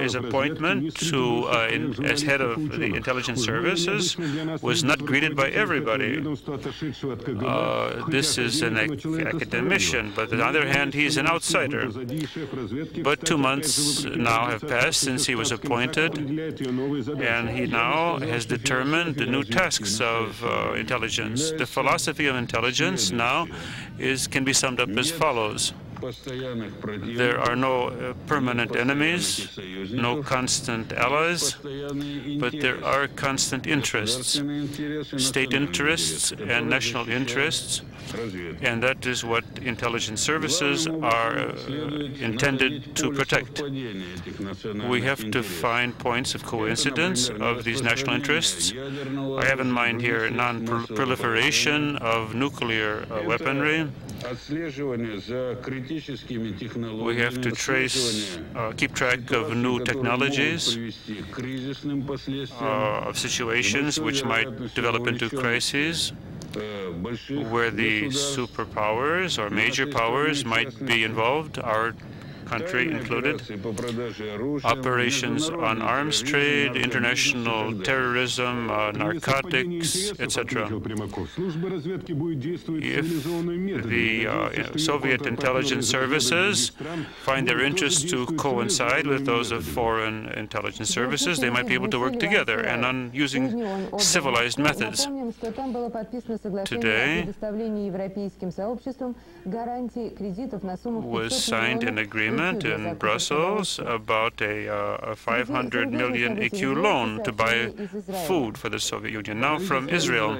his appointment to as head of the intelligence services was not greeted by everybody. This is an academician, but on the other hand, he's an outsider. But 2 months now have passed since he was appointed, and he now has determined the new tasks of intelligence. The philosophy of intelligence now can be summed up as follows. There are no permanent enemies, no constant allies, but there are constant interests, state interests and national interests, and that is what intelligence services are intended to protect. We have to find points of coincidence of these national interests. I have in mind here non-proliferation of nuclear weaponry. We have to keep track of new technologies, of situations which might develop into crises, where the superpowers or major powers might be involved, our country included, operations on arms trade, international terrorism, narcotics, etc. If the Soviet intelligence services find their interests to coincide with those of foreign intelligence services, they might be able to work together and on using civilized methods. Today was signed an agreement in Brussels about a 500 million EQ loan to buy food for the Soviet Union. Now from Israel,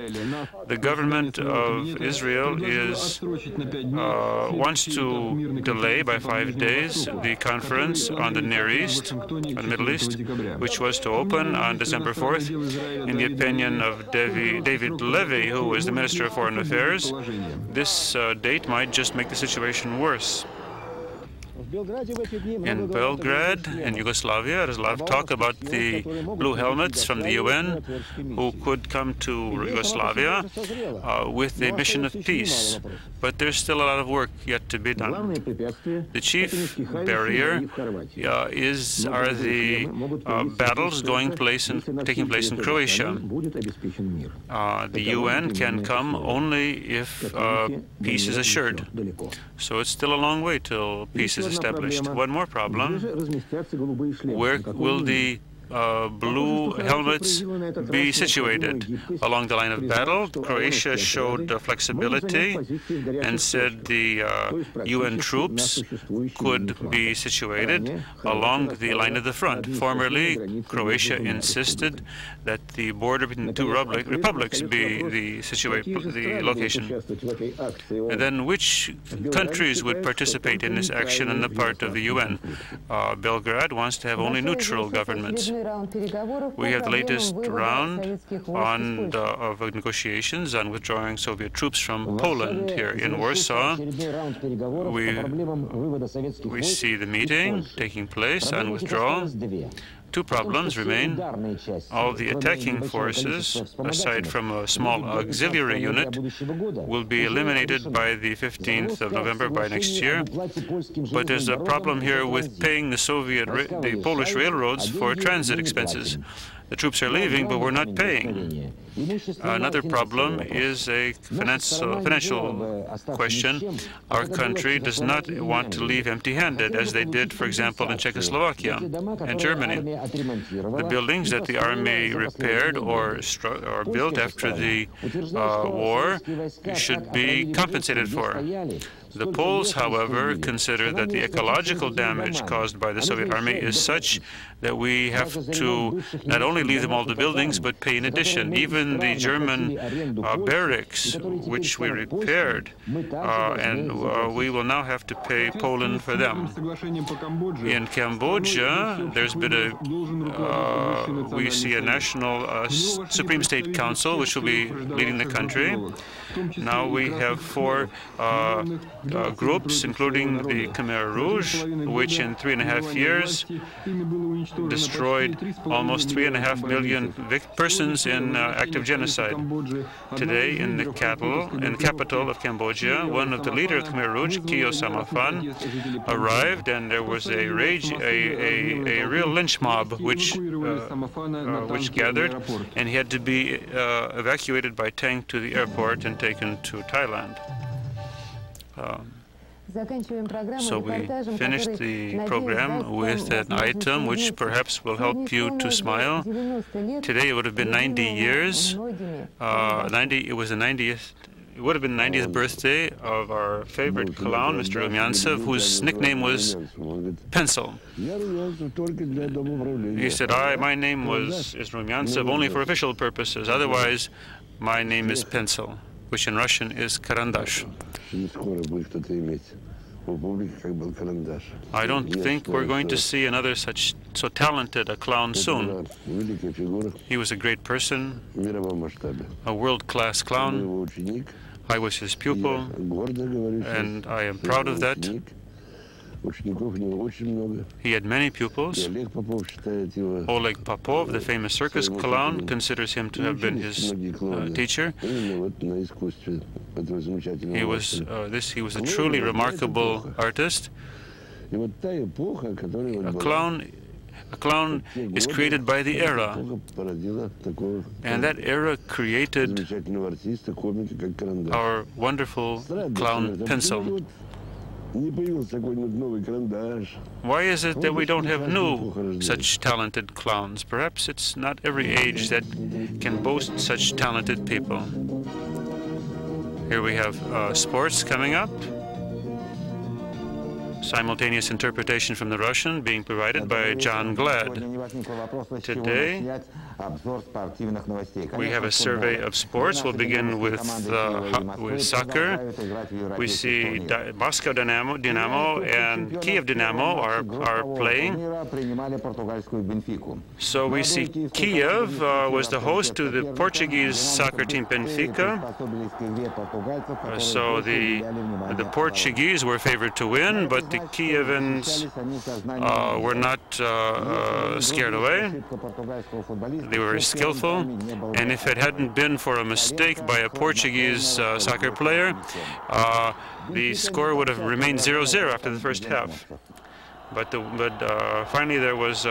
the government of Israel wants to delay by 5 days the conference on the Near East, on the Middle East, which was to open on December 4th. In the opinion of David Levy, who was the Minister of Foreign Affairs, this date might just make the situation worse. In Belgrade, in Yugoslavia, there's a lot of talk about the blue helmets from the UN who could come to Yugoslavia with a mission of peace. But there's still a lot of work yet to be done. The chief barrier are the battles taking place in Croatia. The UN can come only if peace is assured. So it's still a long way till peace is established. One more problem: where will the blue helmets be situated? Along the line of battle, Croatia showed flexibility and said the UN troops could be situated along the line of the front. Formerly, Croatia insisted that the border between the two republics be the location. And then which countries would participate in this action on the part of the UN? Belgrade wants to have only neutral governments. We have the latest round of negotiations on withdrawing Soviet troops from Poland here in Warsaw. We see the meeting taking place on withdrawal. Two problems remain. All the attacking forces, aside from a small auxiliary unit, will be eliminated by the 15th of November, by next year. But there's a problem here with paying the Polish railroads for transit expenses. The troops are leaving, but we're not paying. Another problem is a financial question. Our country does not want to leave empty-handed, as they did, for example, in Czechoslovakia and Germany. The buildings that the army repaired or built after the war should be compensated for. The Poles, however, consider that the ecological damage caused by the Soviet army is such that we have to not only leave them all the buildings, but pay in addition. Even the German barracks, which we repaired, and we will now have to pay Poland for them. In Cambodia, there's been we see a national Supreme State Council, which will be leading the country. Now we have 4 groups, including the Khmer Rouge, which in 3.5 years destroyed almost 3.5 million persons in active genocide. Today, in the capital of Cambodia, one of the leaders of Khmer Rouge, Kyo Samaphan, arrived, and there was a real lynch mob which gathered, and he had to be evacuated by tank to the airport and taken to Thailand. So we finished the program with an item which perhaps will help you to smile. Today it would have been 90 years. It was the 90th. It would have been the 90th birthday of our favorite clown, Mr. Rumyantsev, whose nickname was Pencil. He said, my name is Rumyantsev only for official purposes. Otherwise, my name is Pencil, which in Russian is Karandash. I don't think we're going to see another so talented a clown soon. He was a great person, a world-class clown. I was his pupil, and I am proud of that. He had many pupils. Oleg Popov, the famous circus clown, considers him to have been his teacher. He was a truly remarkable artist. A clown is created by the era, and that era created our wonderful clown Pencil. Why is it that we don't have new such talented clowns? Perhaps it's not every age that can boast such talented people. Here we have sports coming up. Simultaneous interpretation from the Russian being provided by John Glad. Today, we have a survey of sports. We'll begin with soccer. We see Moscow Dynamo and Kiev Dynamo are playing. So we see Kiev was the host to the Portuguese soccer team Benfica. So the Portuguese were favored to win, but the Kievans were not scared away. They were skillful, and if it hadn't been for a mistake by a Portuguese soccer player, the score would have remained 0-0 after the first half. But finally there was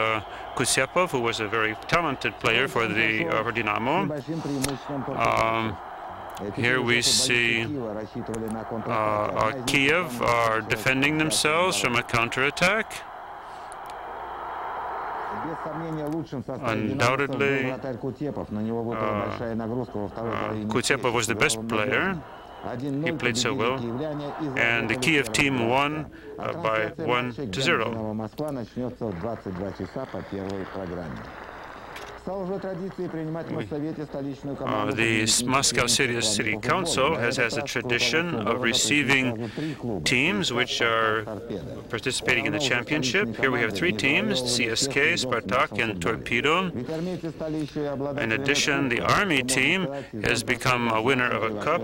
Kutsepov, who was a very talented player for Dynamo. Here we see Kiev are defending themselves from a counterattack. Undoubtedly, Kutsepov was the best player. He played so well, and the Kiev team won by 1-0. The Moscow City Council has a tradition of receiving teams which are participating in the championship. Here we have 3 teams, CSK, Spartak, and Torpedo. In addition, the Army team has become a winner of a cup.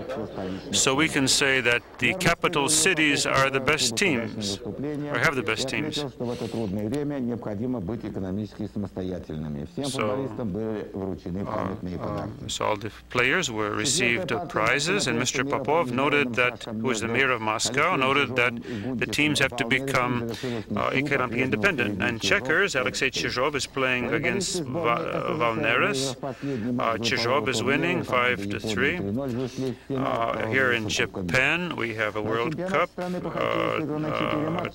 So we can say that the capital cities are the best teams, or have the best teams. So all the players were received prizes, and Mr. Popov noted that, who was the mayor of Moscow, noted that the teams have to become economically independent. And checkers, Alexei Chizhov is playing against Valneris. Chizhov is winning 5-3. Here in Japan, we have a World Cup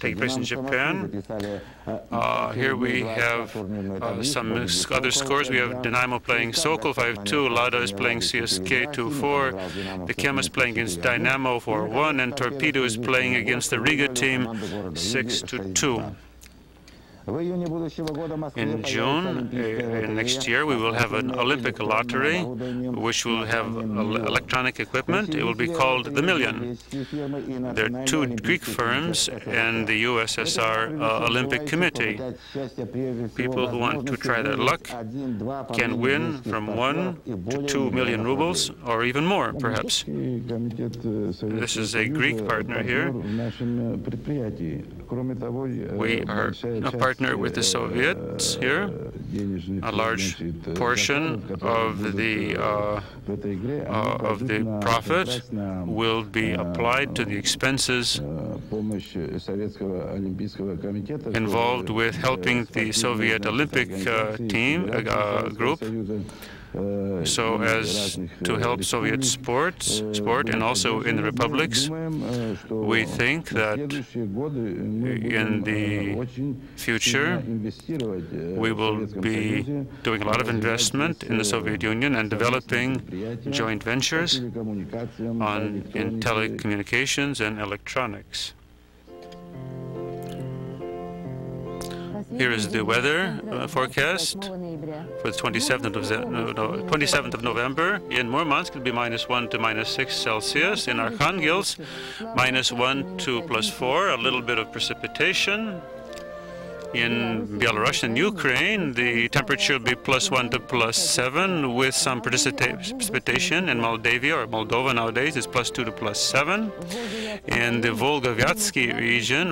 taking place in Japan. Here we have some other scores. We have Dynamo playing Sokol 5-2, Lada is playing CSK 2-4, the Chem is playing against Dynamo 4-1, and Torpedo is playing against the Riga team 6-2. In June next year, we will have an Olympic lottery, which will have electronic equipment. It will be called the Million. There are two Greek firms and the USSR Olympic Committee. People who want to try their luck can win from 1 to 2 million rubles, or even more, perhaps. This is a Greek partner here. We are a partner with the Soviets here. A large portion of the profit will be applied to the expenses involved with helping the Soviet Olympic team group, so as to help Soviet sport and also in the republics. We think that in the future we will be doing a lot of investment in the Soviet Union and developing joint ventures in telecommunications and electronics. Here is the weather forecast for the 27th of November. In Murmansk, it will be -1 to -6 Celsius. In Arkhangels, -1 to +4, a little bit of precipitation. In Belarus and Ukraine, the temperature will be +1 to +7 with some precipitation. In Moldavia, or Moldova nowadays, it's +2 to +7. In the Volga-Vyatsky region,